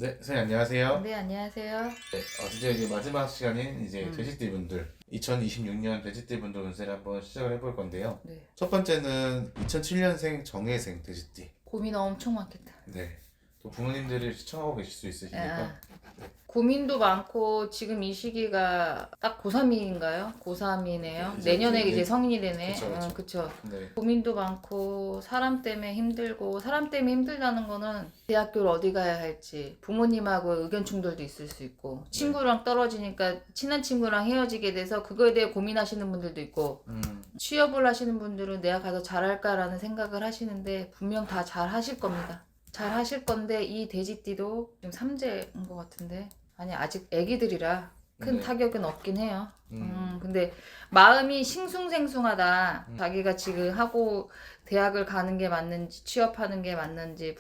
네, 선생님 안녕하세요. 네, 안녕하세요. 네, 드디어 이제 마지막 시간인 이제 음. 돼지띠 분들 2026년 돼지띠 분들 운세를 한번 시작을 해볼 건데요. 네. 첫 번째는 2007년생 정해생 돼지띠. 고민 엄청 많겠다. 네, 또 부모님들이 시청하고 계실 수 있으시니까. 아, 고민도 많고 지금 이 시기가 딱 고3인가요? 고3이네요. 이제 내년에 이제 이제 성인이 되네. 그쵸, 그쵸. 그쵸. 네, 고민도 많고 사람 때문에 힘들고 사람 때문에 힘들다는 거는 대학교를 어디 가야 할지 부모님하고 의견 충돌도 있을 수 있고 친구랑 떨어지니까 친한 친구랑 헤어지게 돼서 그거에 대해 고민하시는 분들도 있고 취업을 하시는 분들은 내가 가서 잘할까라는 생각을 하시는데 분명 다 잘하실 겁니다. 잘하실 건데 이 돼지띠도 지금 삼재인 것 같은데 아니 아직 애기들이라 큰 네. 타격은 없긴 해요. 근데 마음이 싱숭생숭하다. 자기가 지금 하고 대학을 가는 게 맞는지 취업하는 게 맞는지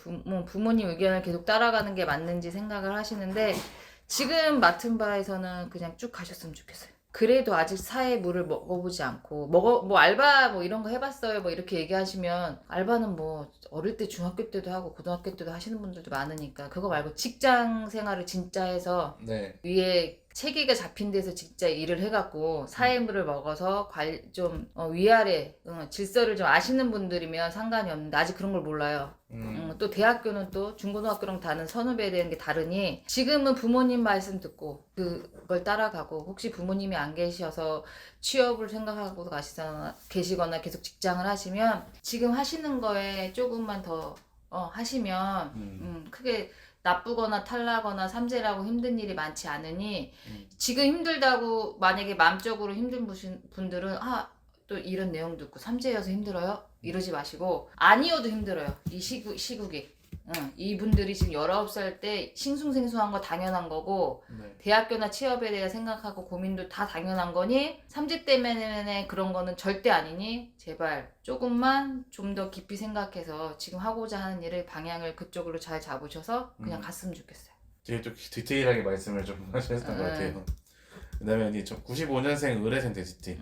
부모님 의견을 계속 따라가는 게 맞는지 생각을 하시는데 지금 맡은 바에서는 그냥 쭉 가셨으면 좋겠어요. 그래도 아직 사회 물을 먹어보지 않고 뭐 알바 뭐 이런 거 해봤어요 뭐 이렇게 얘기하시면 알바는 뭐 어릴 때 중학교 때도 하고 고등학교 때도 하시는 분들도 많으니까 그거 말고 직장 생활을 진짜 해서 네, 위에 체계가 잡힌 데서 진짜 일을 해갖고 사회물을 먹어서 좀 위아래 질서를 좀 아시는 분들이면 상관이 없는데 아직 그런 걸 몰라요. 또 대학교는 또 중고등학교랑 다른 선후배에 대한 게 다르니 지금은 부모님 말씀 듣고 그걸 따라가고 혹시 부모님이 안 계셔서 취업을 생각하고 계시거나 계속 직장을 하시면 지금 하시는 거에 조금만 더 하시면 크게 나쁘거나 탈나거나 삼재라고 힘든 일이 많지 않으니 지금 힘들다고 만약에 마음적으로 힘든 분들은 또 이런 내용 듣고 삼재여서 힘들어요? 이러지 마시고 아니어도 힘들어요. 이 시국이. 이분들이 지금 19살 때 싱숭생숭한 거 당연한 거고 네. 대학교나 취업에 대해 생각하고 고민도 다 당연한 거니 삼재 때문에 그런 거는 절대 아니니 제발 조금만 좀 더 깊이 생각해서 지금 하고자 하는 일을 방향을 그쪽으로 잘 잡으셔서 그냥 갔으면 좋겠어요. 되게 좀 디테일하게 말씀을 좀 하셨던 것 같아요. 그다음에 이제 저 95년생 을해생 돼지띠.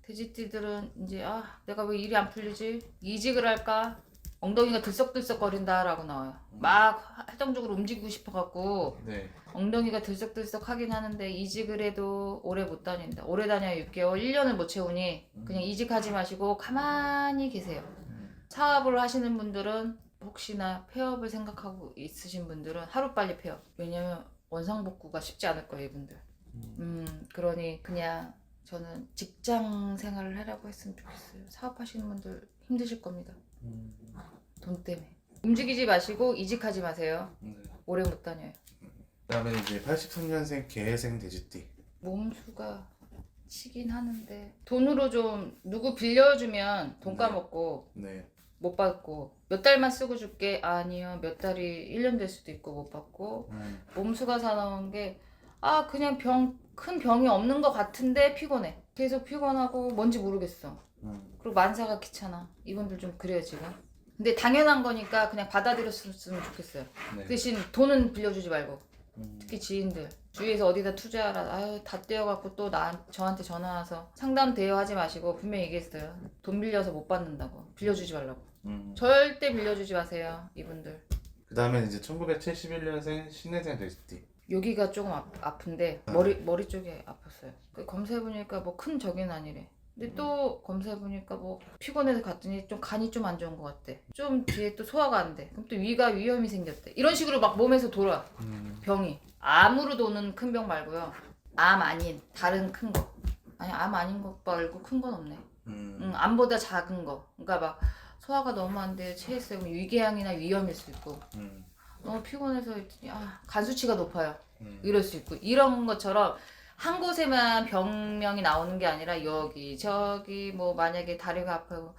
돼지띠들은 이제 내가 왜 일이 안 풀리지? 이직을 할까? 엉덩이가 들썩들썩거린다라고 나와요. 막 활동적으로 움직이고 싶어갖고 네, 엉덩이가 들썩들썩 하긴 하는데 이직을 해도 오래 못 다닌다. 오래 다녀야 6개월, 1년을 못 채우니 그냥 이직하지 마시고 가만히 계세요. 사업을 하시는 분들은 혹시나 폐업을 생각하고 있으신 분들은 하루빨리 폐업. 왜냐면 원상복구가 쉽지 않을 거예요, 이분들. 그러니 그냥 저는 직장 생활을 하라고 했으면 좋겠어요. 사업하시는 분들 힘드실 겁니다. 돈 때문에. 움직이지 마시고 이직하지 마세요. 네. 오래 못 다녀요. 그다음에 이제 83년생 개해생 돼지띠. 몸수가 치긴 하는데 돈으로 좀 누구 빌려주면 돈 까먹고 네, 못 받고 몇 달만 쓰고 줄게 아니요 몇 달이 1년 될 수도 있고 못 받고 몸수가 사나운 게 그냥 큰 병이 없는 것 같은데 피곤해 계속 피곤하고 뭔지 모르겠어 그리고 만사가 귀찮아 이분들 좀 그래요 지금 근데 당연한 거니까 그냥 받아들였으면 좋겠어요 네. 대신 돈은 빌려주지 말고 특히 지인들 주위에서 어디다 투자하라 다 떼어갖고 또 저한테 전화 와서 상담 대여하지 마시고 분명히 얘기했어요 돈 빌려서 못 받는다고 빌려주지 말라고 절대 빌려주지 마세요 이분들 그다음에 이제 1971년생 신해생 돼지띠. 여기가 조금 아픈데 머리 쪽에 아팠어요 검사해보니까 뭐 큰 적은 아니래 근데 또 검사해보니까 뭐 피곤해서 갔더니 좀 간이 좀 안 좋은 것 같대 좀 뒤에 또 소화가 안돼 그럼 또 위가 위험이 생겼대 이런 식으로 막 몸에서 돌아 병이 암으로 도는 큰 병 말고요 암 아닌 다른 큰거 아니 암 아닌 것 말고 큰 건 없네 암보다 작은 거 그러니까 막 소화가 너무 안 돼 체했어요 그럼 위궤양이나 위염일 수 있고 너무 피곤해서 했더니 간 수치가 높아요 이럴 수 있고 이런 것처럼 한 곳에만 병명이 나오는 게 아니라 여기 저기 뭐 만약에 다리가 아파요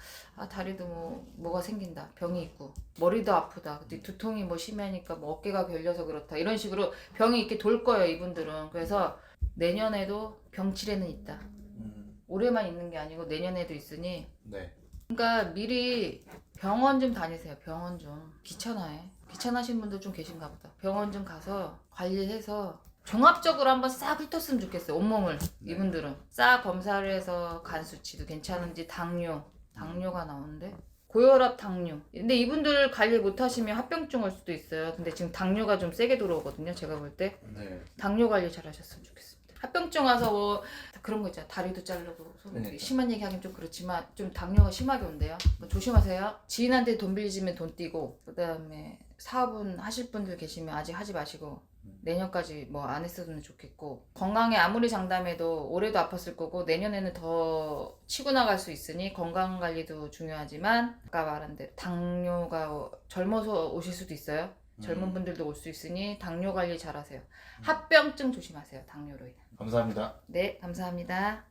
다리도 뭐가 생긴다 병이 있고 머리도 아프다 근데 두통이 뭐 심하니까 뭐 어깨가 결려서 그렇다 이런 식으로 병이 이렇게 돌 거예요 이분들은 그래서 내년에도 병치레는 있다 올해만 있는 게 아니고 내년에도 있으니 네. 그러니까 미리 병원 좀 다니세요 병원 좀 귀찮으신 분들 좀 계신가 보다 병원 좀 가서 관리해서 종합적으로 한번 싹 훑었으면 좋겠어요 온몸을 이분들은 싹 검사를 해서 간 수치도 괜찮은지 당뇨가 나오는데 고혈압, 당뇨. 근데 이분들 관리 못하시면 합병증 올 수도 있어요. 근데 지금 당뇨가 좀 세게 들어오거든요. 제가 볼 때. 네. 당뇨 관리 잘 하셨으면 좋겠습니다. 합병증 와서 뭐 그런 거 있잖아. 다리도 자르고 그러니까. 심한 얘기 하긴 좀 그렇지만 좀 당뇨가 심하게 온대요. 조심하세요. 지인한테 돈 빌리시면 돈 띄고 그다음에 사업은 하실 분들 계시면 아직 하지 마시고 내년까지 뭐 안 했으면 좋겠고 건강에 아무리 장담해도 올해도 아팠을 거고 내년에는 더 치고 나갈 수 있으니 건강 관리도 중요하지만 아까 말한 대로 당뇨가 젊어서 오실 수도 있어요. 젊은 분들도 올 수 있으니 당뇨 관리 잘 하세요. 합병증 조심하세요. 당뇨로 인해. 감사합니다. 네, 감사합니다.